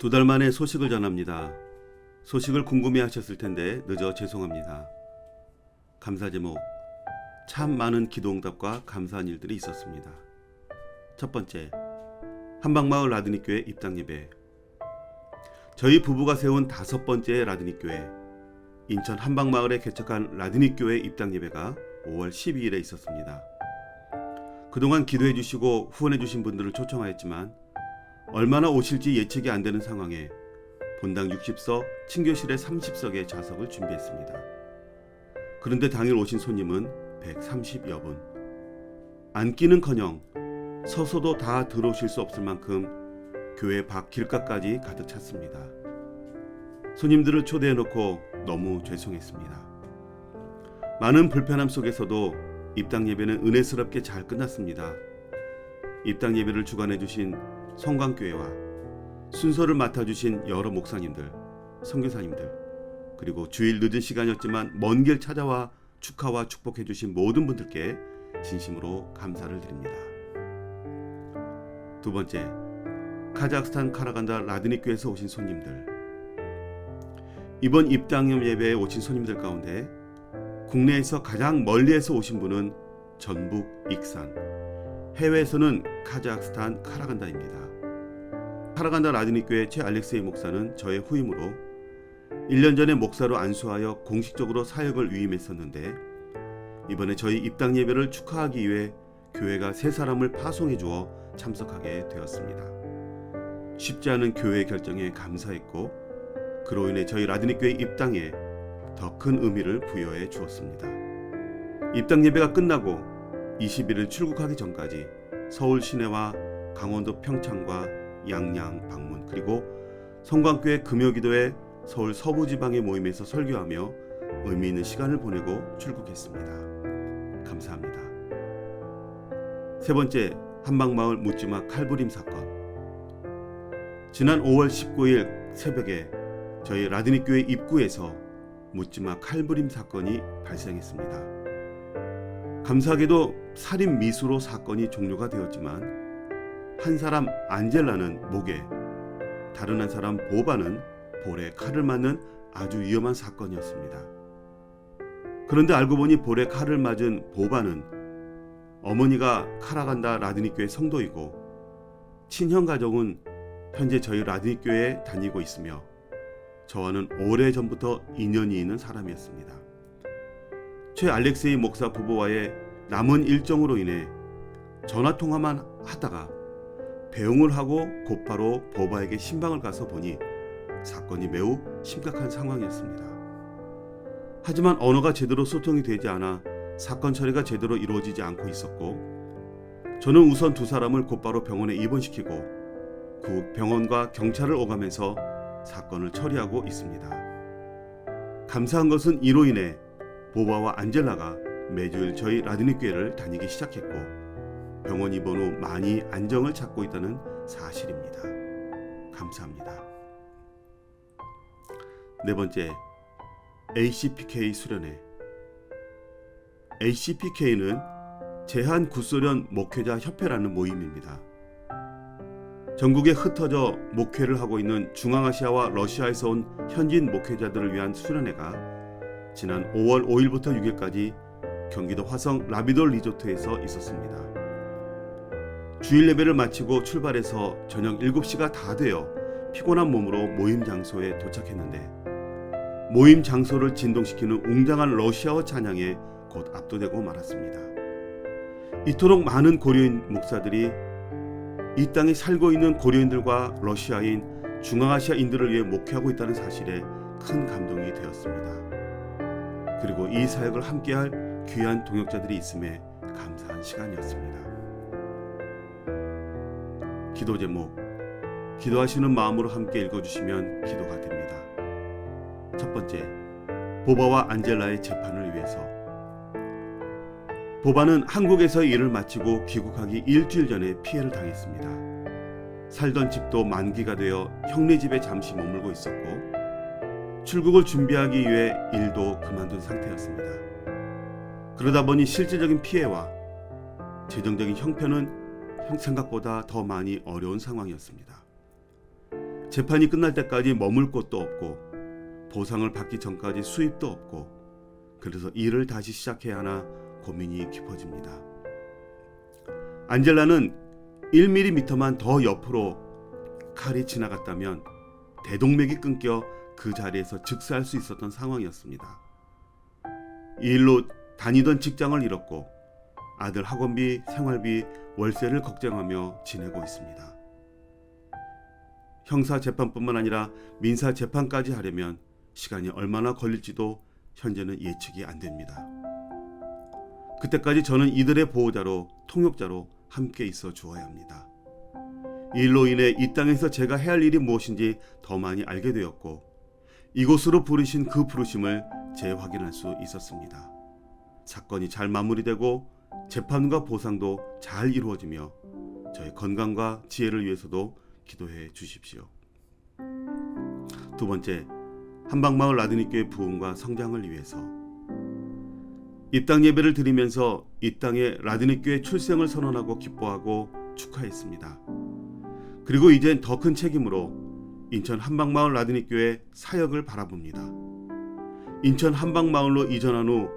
2달 만에 소식을 전합니다. 소식을 궁금해하셨을 텐데 늦어 죄송합니다. 감사 제목, 참 많은 기도응답과 감사한 일들이 있었습니다. 첫 번째, 한방마을 라드니교회 입당예배. 저희 부부가 세운 5번째 라드니교회, 인천 한방마을에 개척한 라드니교회 입당예배가 5월 12일에 있었습니다. 그동안 기도해 주시고 후원해 주신 분들을 초청하였지만 얼마나 오실지 예측이 안 되는 상황에 본당 60석, 친교실에 30석의 좌석을 준비했습니다. 그런데 당일 오신 손님은 130여 분. 앉기는커녕 서서도 다 들어오실 수 없을 만큼 교회 밖 길가까지 가득 찼습니다. 손님들을 초대해놓고 너무 죄송했습니다. 많은 불편함 속에서도 입당 예배는 은혜스럽게 잘 끝났습니다. 입당 예배를 주관해주신 성광교회와 순서를 맡아주신 여러 목사님들, 선교사님들, 그리고 주일 늦은 시간이었지만 먼 길 찾아와 축하와 축복해주신 모든 분들께 진심으로 감사를 드립니다. 두 번째, 카자흐스탄 카라간다 라드니교에서 오신 손님들. 이번 입당 예배에 오신 손님들 가운데 국내에서 가장 멀리에서 오신 분은 전북 익산, 해외에서는 카자흐스탄 카라간다입니다. 카라간다 라드니교회 최 알렉세이 목사는 저의 후임으로 1년 전에 목사로 안수하여 공식적으로 사역을 위임했었는데 이번에 저희 입당 예배를 축하하기 위해 교회가 3사람을 파송해 주어 참석하게 되었습니다. 쉽지 않은 교회의 결정에 감사했고 그로 인해 저희 라드니교회 입당에 더 큰 의미를 부여해 주었습니다. 입당 예배가 끝나고 21일 출국하기 전까지 서울 시내와 강원도 평창과 양양 방문, 그리고 성광교회 금요기도회 서울 서부지방의 모임에서 설교하며 의미 있는 시간을 보내고 출국했습니다. 감사합니다. 세 번째, 한방마을 묻지마 칼부림 사건. 지난 5월 19일 새벽에 저희 라드니교회 입구에서 묻지마 칼부림 사건이 발생했습니다. 감사하게도 살인 미수로 사건이 종료가 되었지만 한 사람 안젤라는 목에, 다른 한 사람 보바는 볼에 칼을 맞는 아주 위험한 사건이었습니다. 그런데 알고 보니 볼에 칼을 맞은 보바는 어머니가 카라간다 라드니교회 성도이고 친형 가족은 현재 저희 라드니교회에 다니고 있으며 저와는 오래전부터 인연이 있는 사람이었습니다. 최 알렉세이 목사 부부와의 남은 일정으로 인해 전화통화만 하다가 배웅을 하고 곧바로 보바에게 신방을 가서 보니 사건이 매우 심각한 상황이었습니다. 하지만 언어가 제대로 소통이 되지 않아 사건 처리가 제대로 이루어지지 않고 있었고 저는 우선 2사람을 곧바로 병원에 입원시키고 그 병원과 경찰을 오가면서 사건을 처리하고 있습니다. 감사한 것은 이로 인해 보바와 안젤라가 매주일 저희 라드니교회를 다니기 시작했고 병원 입원 후 많이 안정을 찾고 있다는 사실입니다. 감사합니다. 네 번째, ACPK 수련회. ACPK는 제한구소련 목회자 협회라는 모임입니다. 전국에 흩어져 목회를 하고 있는 중앙아시아와 러시아에서 온 현지인 목회자들을 위한 수련회가 지난 5월 5일부터 6일까지 경기도 화성 라비돌 리조트에서 있었습니다. 주일 예배를 마치고 출발해서 저녁 7시가 다 되어 피곤한 몸으로 모임 장소에 도착했는데 모임 장소를 진동시키는 웅장한 러시아어 찬양에 곧 압도되고 말았습니다. 이토록 많은 고려인 목사들이 이 땅에 살고 있는 고려인들과 러시아인, 중앙아시아인들을 위해 목회하고 있다는 사실에 큰 감동이 되었습니다. 그리고 이 사역을 함께할 귀한 동역자들이 있음에 감사한 시간이었습니다. 기도 제목, 기도하시는 마음으로 함께 읽어주시면 기도가 됩니다. 첫 번째, 보바와 안젤라의 재판을 위해서. 보바는 한국에서 일을 마치고 귀국하기 일주일 전에 피해를 당했습니다. 살던 집도 만기가 되어 형네 집에 잠시 머물고 있었고 출국을 준비하기 위해 일도 그만둔 상태였습니다. 그러다 보니 실질적인 피해와 재정적인 형편은 생각보다 더 많이 어려운 상황이었습니다. 재판이 끝날 때까지 머물 곳도 없고 보상을 받기 전까지 수입도 없고 그래서 일을 다시 시작해야 하나 고민이 깊어집니다. 안젤라는 1mm만 더 옆으로 칼이 지나갔다면 대동맥이 끊겨 그 자리에서 즉사할 수 있었던 상황이었습니다. 이 일로 다니던 직장을 잃었고 아들 학원비, 생활비, 월세를 걱정하며 지내고 있습니다. 형사 재판뿐만 아니라 민사 재판까지 하려면 시간이 얼마나 걸릴지도 현재는 예측이 안 됩니다. 그때까지 저는 이들의 보호자로, 통역자로 함께 있어 주어야 합니다. 이 일로 인해 이 땅에서 제가 해야 할 일이 무엇인지 더 많이 알게 되었고 이곳으로 부르신 그 부르심을 재확인할 수 있었습니다. 사건이 잘 마무리되고 재판과 보상도 잘 이루어지며 저의 건강과 지혜를 위해서도 기도해 주십시오. 두 번째, 한방마을 라드니교회 부흥과 성장을 위해서 입당 예배를 드리면서 이 땅에 라드니교회 출생을 선언하고 기뻐하고 축하했습니다. 그리고 이젠 더 큰 책임으로 인천 한방마을 라드니교회 사역을 바라봅니다. 인천 한방마을로 이전한 후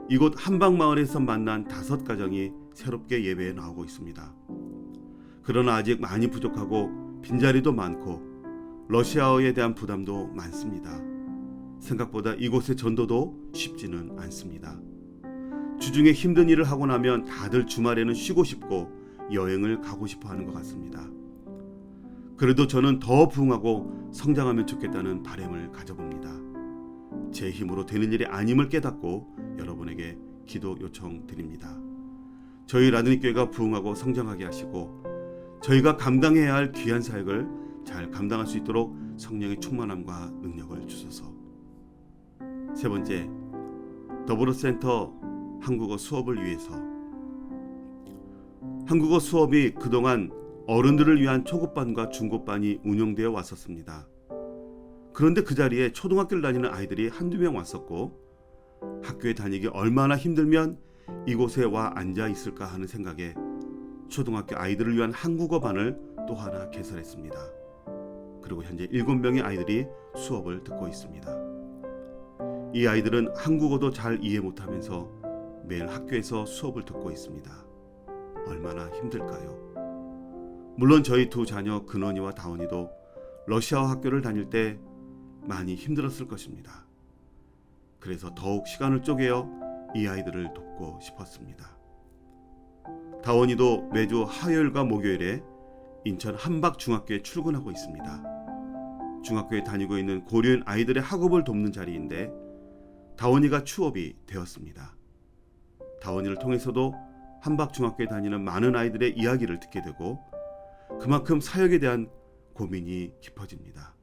이곳 한방마을에서 만난 5가정이 새롭게 예배에 나오고 있습니다. 그러나 아직 많이 부족하고 빈자리도 많고 러시아어에 대한 부담도 많습니다. 생각보다 이곳의 전도도 쉽지는 않습니다. 주중에 힘든 일을 하고 나면 다들 주말에는 쉬고 싶고 여행을 가고 싶어 하는 것 같습니다. 그래도 저는 더 부흥하고 성장하면 좋겠다는 바람을 가져봅니다. 제 힘으로 되는 일이 아님을 깨닫고 여러분에게 기도 요청드립니다. 저희 라드니교회가 부흥하고 성장하게 하시고 저희가 감당해야 할 귀한 사역을 잘 감당할 수 있도록 성령의 충만함과 능력을 주소서. 세 번째, 더불어센터 한국어 수업을 위해서. 한국어 수업이 그동안 어른들을 위한 초급반과 중급반이 운영되어 왔었습니다. 그런데 그 자리에 초등학교를 다니는 아이들이 한두 명 왔었고 학교에 다니기 얼마나 힘들면 이곳에 와 앉아 있을까 하는 생각에 초등학교 아이들을 위한 한국어반을 또 하나 개설했습니다. 그리고 현재 7명의 아이들이 수업을 듣고 있습니다. 이 아이들은 한국어도 잘 이해 못하면서 매일 학교에서 수업을 듣고 있습니다. 얼마나 힘들까요? 물론 저희 두 자녀 근원이와 다원이도 러시아어 학교를 다닐 때 많이 힘들었을 것입니다. 그래서 더욱 시간을 쪼개어 이 아이들을 돕고 싶었습니다. 다원이도 매주 화요일과 목요일에 인천 한박중학교에 출근하고 있습니다. 중학교에 다니고 있는 고려인 아이들의 학업을 돕는 자리인데 다원이가 추업이 되었습니다. 다원이를 통해서도 한박중학교에 다니는 많은 아이들의 이야기를 듣게 되고 그만큼 사역에 대한 고민이 깊어집니다.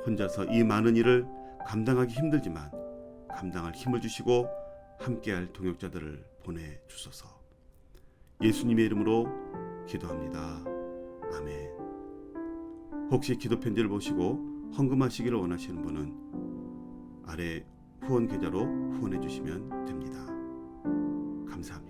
혼자서 이 많은 일을 감당하기 힘들지만 감당할 힘을 주시고 함께할 동역자들을 보내주소서. 예수님의 이름으로 기도합니다. 아멘. 혹시 기도 편지를 보시고 헌금하시기를 원하시는 분은 아래 후원 계좌로 후원해 주시면 됩니다. 감사합니다.